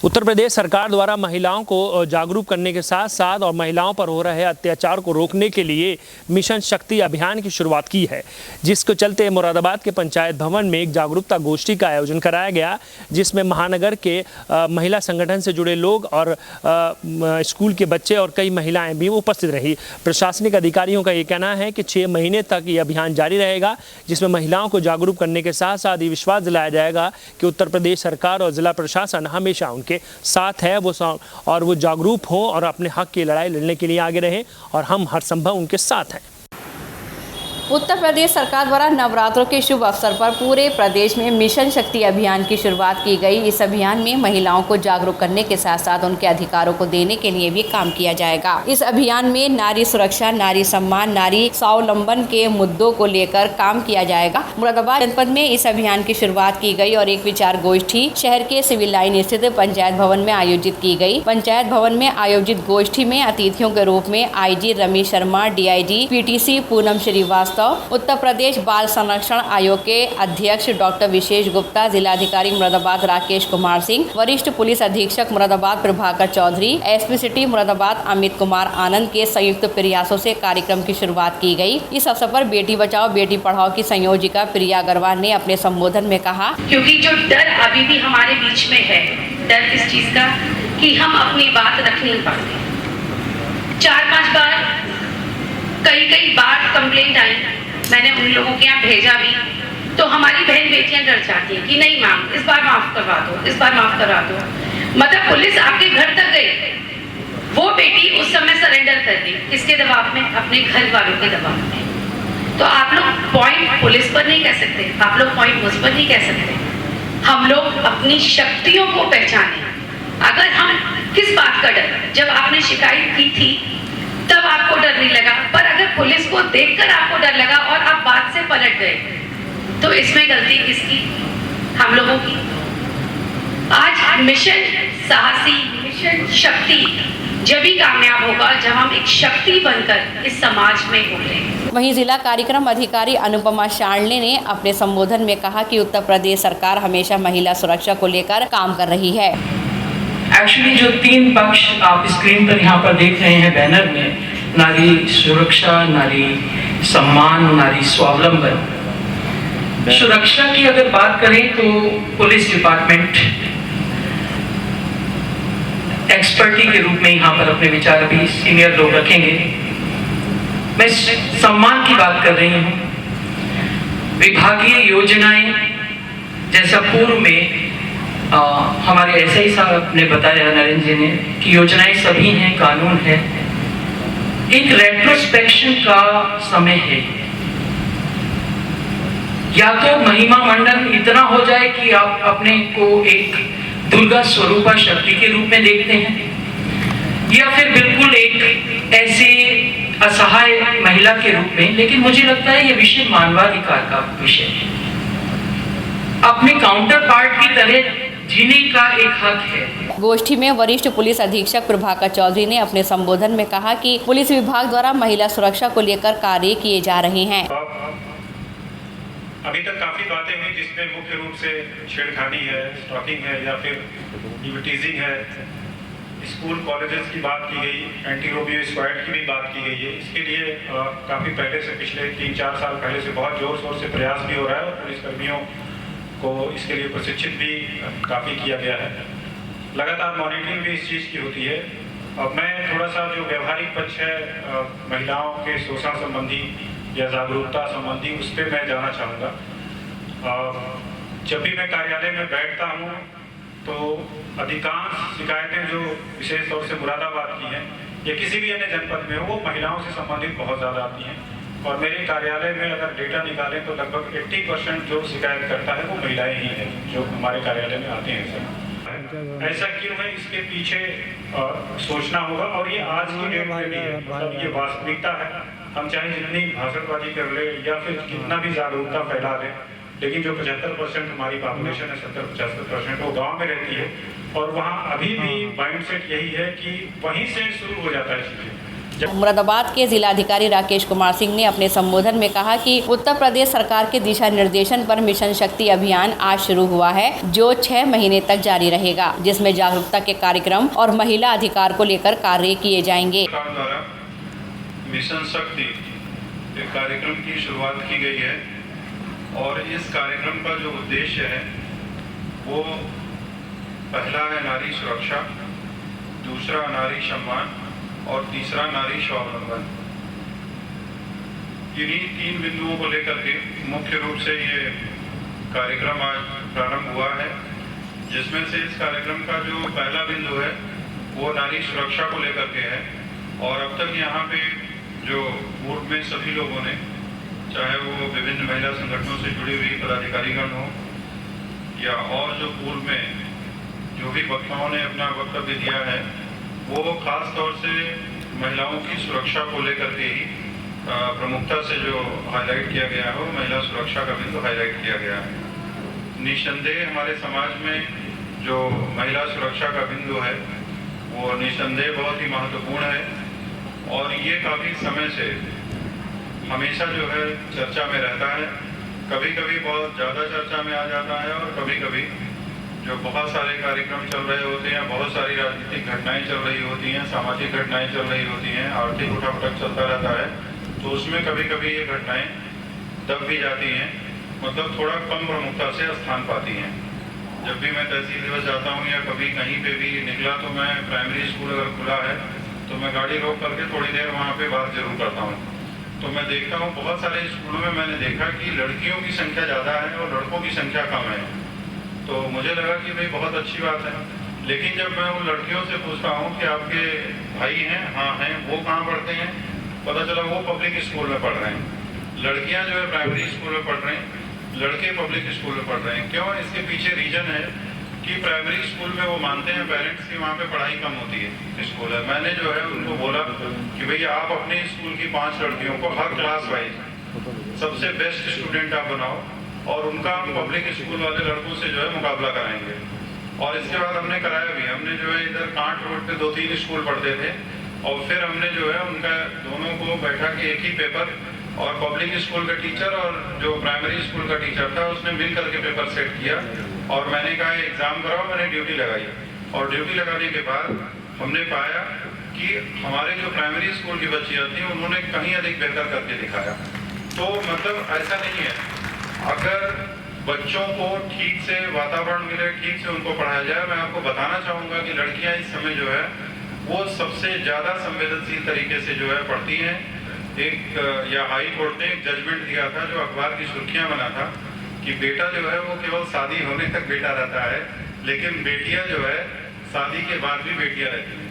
उत्तर प्रदेश सरकार द्वारा महिलाओं को जागरूक करने के साथ साथ और महिलाओं पर हो रहे अत्याचार को रोकने के लिए मिशन शक्ति अभियान की शुरुआत की है, जिसको चलते मुरादाबाद के पंचायत भवन में एक जागरूकता गोष्ठी का आयोजन कराया गया, जिसमें महानगर के महिला संगठन से जुड़े लोग और स्कूल के बच्चे और कई महिलाएं भी उपस्थित रही। प्रशासनिक अधिकारियों का ये कहना है कि 6 महीने तक ये अभियान जारी रहेगा, जिसमें महिलाओं को जागरूक करने के साथ साथ ये विश्वास दिलाया जाएगा कि उत्तर प्रदेश सरकार और जिला प्रशासन हमेशा के साथ है और वो जागरूक हो और अपने हक की लड़ाई लड़ने के लिए आगे रहें और हम हर संभव उनके साथ हैं। उत्तर प्रदेश सरकार द्वारा नवरात्रों के शुभ अवसर पर पूरे प्रदेश में मिशन शक्ति अभियान की शुरुआत की गई। इस अभियान में महिलाओं को जागरूक करने के साथ साथ उनके अधिकारों को देने के लिए भी काम किया जाएगा। इस अभियान में नारी सुरक्षा, नारी सम्मान, नारी स्वावलंबन के मुद्दों को लेकर काम किया जाएगा। मुरादाबाद जनपद में इस अभियान की शुरुआत की गई और एक विचार गोष्ठी शहर के सिविल लाइन स्थित पंचायत भवन में आयोजित की गई। पंचायत भवन में आयोजित गोष्ठी में अतिथियों के रूप में IG Ramesh Sharma, DIG PTC Poonam Srivastava, Uttar Pradesh बाल संरक्षण आयोग के अध्यक्ष डॉक्टर विशेष गुप्ता, जिलाधिकारी मुरादाबाद राकेश कुमार सिंह, वरिष्ठ पुलिस अधीक्षक मुरादाबाद प्रभाकर चौधरी, SP सिटी मुरादाबाद अमित कुमार आनंद के संयुक्त प्रयासों से कार्यक्रम की शुरुआत की गई। इस अवसर पर बेटी बचाओ बेटी पढ़ाओ की संयोजिका प्रिया अग्रवाल ने अपने संबोधन में कहा, क्योंकि जो डर अभी भी हमारे बीच में है, डर इस चीज का कि हम अपनी बात रख नहीं पाते। 4-5 बार कई बार कंप्लेंट आई, मैंने उन लोगों के यहाँ भेजा भी, तो हमारी बहन बेटियां डर जाती हैं कि नहीं मैम, इस बार माफ करवा दो, इस बार माफ करा दो। मतलब पुलिस आपके घर तक गई, वो बेटी उस समय सरेंडर कर दी, किसके दबाव में? अपने घर वालों के दबाव में। तो आप लोग पॉइंट पुलिस पर नहीं कह सकते, आप लोग पॉइंट मुझ पर नहीं कह सकते। हम लोग अपनी शक्तियों को पहचाने। अगर हम किस बात का डर, जब आपने शिकायत की थी तब आपको डर नहीं लगा, पर अगर पुलिस को देखकर आपको डर लगा और आप बात से पलट गए, तो इसमें गलती किसकी? हम लोगों की। आज मिशन साहसी, मिशन शक्ति जब भी कामयाब होगा जब हम एक शक्ति बनकर इस समाज में उभरेंगे। वहीं जिला कार्यक्रम अधिकारी अनुपमा शांडले ने अपने संबोधन में कहा कि उत्तर प्रदेश सरकार हमेशा महिला सुरक्षा को लेकर काम कर रही है। एक्चुअली जो 3 पक्ष आप स्क्रीन पर यहाँ पर देख रहे हैं बैनर में, नारी सुरक्षा, नारी सम्मान, नारी स्वावलंबन। सुरक्षा की अगर बात करें तो पुलिस डिपार्टमेंट एक्सपर्टी के रूप में यहाँ पर अपने विचार भी सीनियर लोग रखेंगे। मैं सम्मान की बात कर रही हूँ। विभागीय योजनाएं, जैसा पूर्व में हमारे SI साहब ने बताया, नरेंद्र जी ने, कि योजनाएं सभी हैं, कानून है। एक रेट्रोस्पेक्शन का समय है। या तो महिमा मंडन इतना हो जाए कि आप अपने को एक दुर्गा स्वरूपा शक्ति के रूप में देखते हैं, या फिर बिल्कुल एक ऐसे असहाय महिला के रूप में। लेकिन मुझे लगता है ये विषय मानवाधिकार का विषय है, अपने काउंटर पार्ट की तरह जीने का एक हक है। गोष्ठी में वरिष्ठ पुलिस अधीक्षक प्रभाकर चौधरी ने अपने संबोधन में कहा कि पुलिस विभाग द्वारा महिला सुरक्षा को लेकर कार्य किए जा रहे हैं। अभी तक काफी बातें हुई जिसमें मुख्य रूप से छेड़खानी है, स्टॉकिंग है या फिर टीजिंग है। स्कूल कॉलेजेस की बात की गई, एंटी रोमियो स्क्वाड की भी बात की गई है। इसके लिए काफी पहले से, पिछले 3-4 साल पहले से बहुत जोर शोर से प्रयास भी हो रहा है और पुलिसकर्मियों को इसके लिए प्रशिक्षित भी काफ़ी किया गया है। लगातार मॉनिटरिंग भी इस चीज़ की होती है। अब मैं थोड़ा सा जो व्यवहारिक पक्ष है महिलाओं के शोषण संबंधी या जागरूकता संबंधी, उस पर मैं जाना चाहूँगा। जब भी मैं कार्यालय में बैठता हूँ तो अधिकांश शिकायतें जो विशेष तौर से मुरादाबाद की हैं या किसी भी अन्य जनपद में, वो महिलाओं से संबंधित बहुत ज़्यादा आती हैं। और मेरे कार्यालय में अगर डेटा निकालें तो लगभग 80% जो शिकायत करता है वो महिलाएं ही हैं जो हमारे कार्यालय में आते हैं। सर, ऐसा क्यों है, इसके पीछे सोचना होगा। और ये आज की डेट में भी है, मतलब ये वास्तविकता है। हम चाहे जितनी भाषणबाजी कर ले या फिर कितना भी जागरूकता फैला दें, लेकिन जो 75% हमारी पॉपुलेशन है, 70-75%, वो गाँव में रहती है। और वहाँ अभी भी माइंडसेट यही है कि वहीं से शुरू हो जाता है चीज़ें। मुरादाबाद के जिलाधिकारी राकेश कुमार सिंह ने अपने संबोधन में कहा कि उत्तर प्रदेश सरकार के दिशा निर्देशन पर मिशन शक्ति अभियान आज शुरू हुआ है, जो 6 महीने तक जारी रहेगा, जिसमें जागरूकता के कार्यक्रम और महिला अधिकार को लेकर कार्य किए जाएंगे। सरकार द्वारा मिशन शक्ति एक कार्यक्रम की शुरुआत की गई है और इस कार्यक्रम का जो उद्देश्य है वो पहला है नारी सुरक्षा, दूसरा नारी सम्मान और तीसरा नारी स्वावलंबन। इन्हीं 3 बिंदुओं को लेकर के मुख्य रूप से ये कार्यक्रम आज प्रारंभ हुआ है, जिसमें से इस कार्यक्रम का जो पहला बिंदु है वो नारी सुरक्षा को लेकर के है। और अब तक यहाँ पे जो पूर्व में सभी लोगों ने, चाहे वो विभिन्न महिला संगठनों से जुड़ी हुई पदाधिकारीगण हो या और जो पूर्व में जो भी वक्ताओं ने अपना वक्तव्य दिया है, वो खास तौर से महिलाओं की सुरक्षा को लेकर के ही प्रमुखता से जो हाईलाइट किया गया है, वो महिला सुरक्षा का बिंदु हाईलाइट किया गया है। निस्संदेह हमारे समाज में जो महिला सुरक्षा का बिंदु है वो निस्संदेह बहुत ही महत्वपूर्ण है और ये काफ़ी समय से हमेशा जो है चर्चा में रहता है। कभी कभी बहुत ज़्यादा चर्चा में आ जाता है और कभी कभी जो बहुत सारे कार्यक्रम चल रहे होते हैं, बहुत सारी राजनीतिक घटनाएं चल रही होती हैं, सामाजिक घटनाएं चल रही होती हैं, आर्थिक उठापटक चलता रहता है, तो उसमें कभी कभी ये घटनाएं दब भी जाती हैं, मतलब थोड़ा कम प्रमुखता से स्थान पाती हैं। जब भी मैं तहसील दिवस जाता हूँ या कभी कहीं पे भी निकला तो मैं प्राइमरी स्कूल अगर खुला है तो मैं गाड़ी रोक करके थोड़ी देर वहाँ पे बात जरूर करता हूँ। तो मैं देखता हूँ बहुत सारे स्कूलों में मैंने देखा कि लड़कियों की संख्या ज़्यादा है और लड़कों की संख्या कम है। तो मुझे लगा कि भाई बहुत अच्छी बात है, लेकिन जब मैं उन लड़कियों से पूछता हूँ कि आपके भाई हैं, हाँ हैं, वो कहाँ पढ़ते हैं, पता चला वो पब्लिक स्कूल में पढ़ रहे हैं। लड़कियाँ जो है प्राइमरी स्कूल में पढ़ रहे हैं, लड़के पब्लिक स्कूल में पढ़ रहे हैं। क्यों? इसके पीछे रीजन है कि प्राइमरी स्कूल में वो मानते हैं पेरेंट्स की वहाँ पे पढ़ाई कम होती है स्कूल है। मैंने जो है उनको बोला कि भैया आप अपने स्कूल की 5 लड़कियों को हर क्लास वाइज सबसे बेस्ट स्टूडेंट आप बनाओ और उनका हम पब्लिक स्कूल वाले लड़कों से जो है मुकाबला कराएंगे। और इसके बाद हमने कराया भी। हमने जो है इधर कांट रोड पे 2-3 स्कूल पढ़ते थे और फिर हमने जो है उनका दोनों को बैठा के एक ही पेपर, और पब्लिक स्कूल का टीचर और जो प्राइमरी स्कूल का टीचर था उसने मिल करके पेपर सेट किया और मैंने कहा एग्जाम कराओ, मैंने ड्यूटी लगाई। और ड्यूटी लगाने के बाद हमने पाया कि हमारे जो प्राइमरी स्कूल की बच्चियाँ थी उन्होंने कहीं अधिक बेहतर करके दिखाया। तो मतलब ऐसा नहीं है, अगर बच्चों को ठीक से वातावरण मिले, ठीक से उनको पढ़ाया जाए। मैं आपको बताना चाहूँगा कि लड़कियाँ इस समय जो है वो सबसे ज़्यादा संवेदनशील तरीके से जो है पढ़ती हैं। एक या हाई कोर्ट ने एक जजमेंट दिया था जो अखबार की सुर्खियां बना था कि बेटा जो है वो केवल शादी होने तक बेटा रहता है, लेकिन बेटियां जो है शादी के बाद भी बेटियां रहती हैं।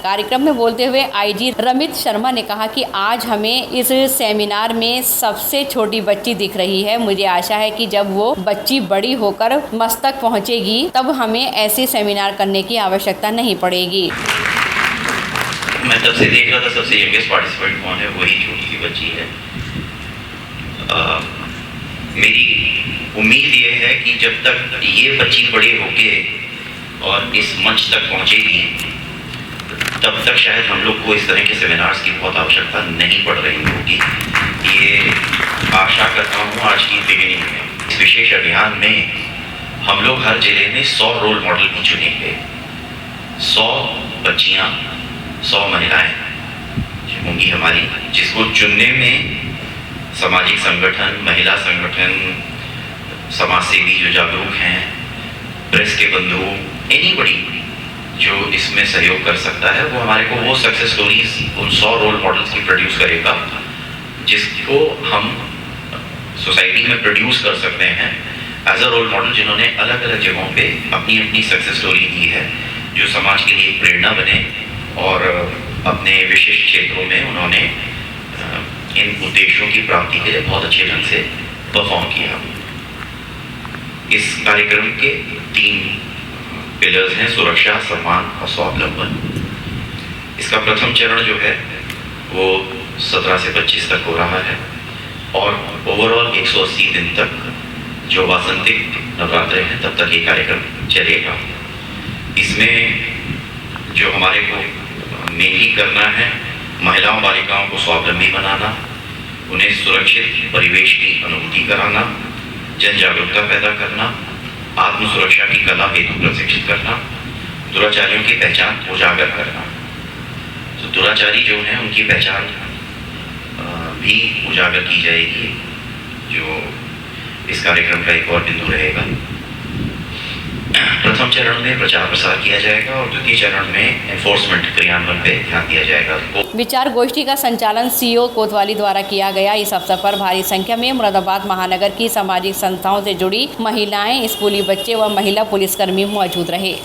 कार्यक्रम में बोलते हुए आईजी रमित शर्मा ने कहा कि आज हमें इस सेमिनार में सबसे छोटी बच्ची दिख रही है। मुझे आशा है कि जब वो बच्ची बड़ी होकर मस्तक पहुंचेगी तब हमें ऐसे सेमिनार करने की आवश्यकता नहीं पड़ेगी। मैं तब से देख रहा था सबसे यंगेस्ट पार्टिसिपेंट कौन है, वही छोटी सी बच्ची है। मेरी उम्मीद ये है कि जब तक ये बच्ची बड़े होके और इस मंच तक पहुंचेगी तब तक शायद हम लोग को इस तरह के सेमिनार्स की बहुत आवश्यकता नहीं पड़ रही होगी। ये आशा करता हूँ आज की बिगिनिंग में इस विशेष अभियान में हम लोग हर जिले में 100 रोल मॉडल भी चुनेंगे। 100 बच्चियाँ, 100 महिलाएं होंगी हमारी, जिसको चुनने में सामाजिक संगठन, महिला संगठन, समाजसेवी जो जागरूक हैं, प्रेस के बंधु, एनीबडी जो इसमें सहयोग कर सकता है वो हमारे को वो सक्सेस स्टोरीज उन 100 रोल मॉडल्स की प्रोड्यूस करेगा, जिसको हम सोसाइटी में प्रोड्यूस कर सकते हैं एज अ रोल मॉडल, जिन्होंने अलग अलग जगहों पे अपनी अपनी सक्सेस स्टोरी दी है, जो समाज के लिए प्रेरणा बने और अपने विशिष्ट क्षेत्रों में उन्होंने इन उद्देश्यों की प्राप्ति के लिए बहुत अच्छे ढंग से परफॉर्म किया। इस कार्यक्रम के 3 पिलर्स हैं, सुरक्षा, सम्मान और स्वावलंबन। इसका प्रथम चरण जो है वो 17 से 25 तक हो रहा है और ओवरऑल 180 दिन तक जो वासंतिक नवरात्रे हैं तब तक ये कार्यक्रम चलेगा। इसमें जो हमारे को मेनली करना है महिलाओं बालिकाओं को स्वावलंबी बनाना, उन्हें सुरक्षित परिवेश की अनुभूति कराना, जन जागरूकता पैदा करना, आत्म सुरक्षा की कला हेतु प्रशिक्षित करना, दुराचारियों की पहचान उजागर करना। तो दुराचारी जो हैं उनकी पहचान भी उजागर की जाएगी, जो इस कार्यक्रम का एक और बिंदु रहेगा। प्रथम चरण में प्रचार प्रसार किया जाएगा और द्वितीय चरण में एनफोर्समेंट क्रियान्वयन पे ध्यान दिया जाएगा। विचार गोष्ठी का संचालन सीओ कोतवाली द्वारा किया गया। इस अवसर पर भारी संख्या में मुरादाबाद महानगर की सामाजिक संस्थाओं से जुड़ी महिलाएं, स्कूली बच्चे व महिला पुलिसकर्मी मौजूद रहे।